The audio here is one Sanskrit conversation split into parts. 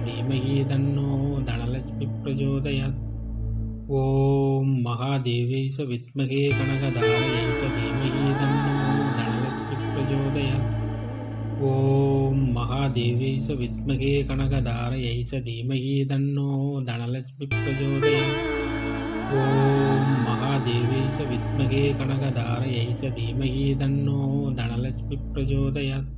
धीमहि तन्नो धनलक्ष्मी प्रचोदयात्। ॐ महादेव्यै च विद्महे कनकधारयै च धीमहि तन्नो धनलक्ष्मी प्रचोदयात्। ॐ महादेव्यै च विद्महे कनकधारयै च धीमहि तन्नो धनलक्ष्मी प्रचोदयात्। ॐ महादेव्यै च विद्महे कनकधारयै च धीमहि तन्नो धनलक्ष्मी प्रचोदयात्।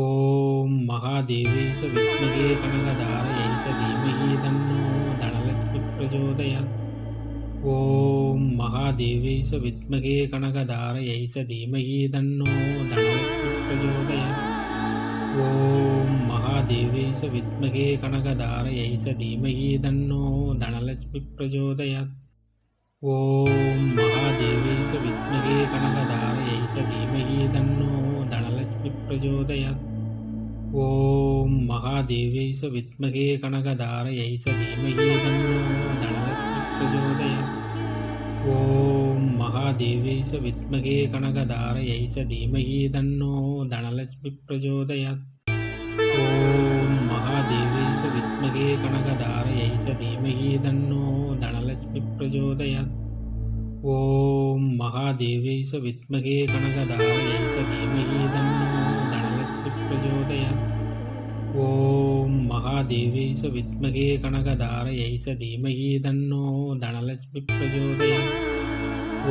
ॐ महादेव्यै च विद्महे कनकधारयै च धीमहि तन्नो धनलक्ष्मी प्रचोदयात्। ॐ महादेव्यै च विद्महे कनकधारयै च धीमहि तन्नो धनलक्ष्मी प्रचोदयात्। ॐ महादेव्यै च विद्महे कनकधारयै च धीमहि तन्नो धनलक्ष्मी प्रचोदयात्। ॐ महादेव्यै च विद्महे कनकधारयै च धीमहि तन्नो धनलक्ष्मी प्रचोदयात्। ॐ महादेव्यै च विद्महे कनकधारयै च धीमहि तन्नो धनलक्ष्मी प्रचोदयात्। ॐ महादेव्यै च विद्महे कनकधारयै च धीमहि तन्नो धनलक्ष्मी प्रचोदयात्। ॐ महादेव्यै च विद्महे कनकधारयै च धीमहि तन्नो धनलक्ष्मी प्रचोदयात्। ॐ महादेव्यै च विद्महे कनकधारयै च धीमहि तन्नो धनलक्ष्मी प्रचोदयात्। ॐ महादेव्यै च विद्महे कनकधारयै च धीमहि तन्नो धनलक्ष्मी प्रचोदयात्।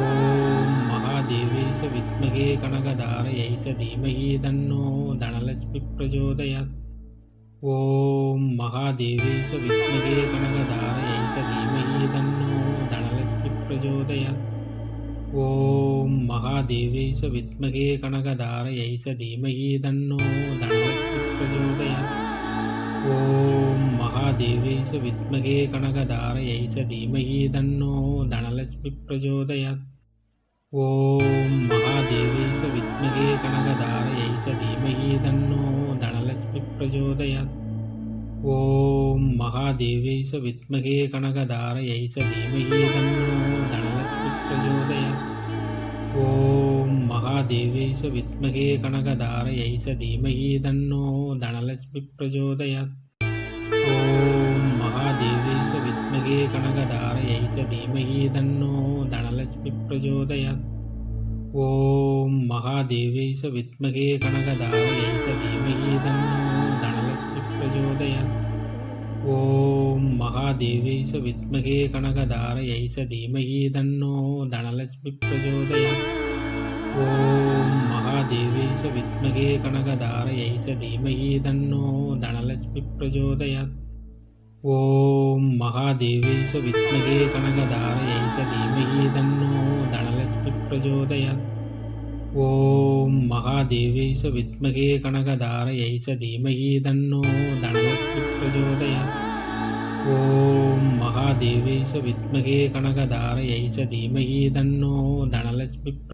ॐ महादेव्यै च विद्महे कनकधारयै च धीमहि तन्नो धनलक्ष्मी प्रचोदयात्। ॐ महादेव्यै च विद्महे कनकधारयै च धीमहि तन्नो धनलक्ष्मी प्रचोदयात्। ॐ महादेव्यै च विद्महे कनकधारयै च धीमहि तन्नो धनलक्ष्मी प्रचोदयात्। ॐ महादेव्यै च विद्महे कनकधारयै च धीमहि तन्नो धनलक्ष्मी प्रचोदयात्। ॐ महादेव्यै च विद्महे कनकधारयै च धीमहि तन्नो धनलक्ष्मी प्रचोदयात्। ॐ महादेव्यै च विद्महे कनकधारयै च धीमहि तन्नो धनलक्ष्मी प्रचोदयात्। ॐ महादेव्यै च विद्महे कनकधारयै च धीमहि तन्नो धनलक्ष्मी प्रचोदयात्। ॐ महादेव्यै च विद्महे कनकधारयै च धीमहि तन्नो धनलक्ष्मी प्रचोदयात्। ॐ महादेव्यै च विद्महे कनकधारयै च धीमहि तन्नो धनलक्ष्मी प्रचोदयात्। ॐ महादेव्यै च विद्महे कनकधारयै च धीमहि तन्नो धनलक्ष्मी प्रचोदयात्। ॐ महादेव्यै च विद्महे कनकधारयै च धीमहि तन्नो धनलक्ष्मी प्रचोदयात्। ॐ महादेव्यै च विद्महे कनकधारयै च धीमहि तन्नो धनलक्ष्मी प्रचोदयात्। ॐ महादेव्यै च विद्महे कनकधारयै च धीमहि तन्नो धनलक्ष्मी प्रचोदयात्। ॐ महादेव्यै च विद्महे कनकधारयै च धीमहि तन्नो धनलक्ष्मी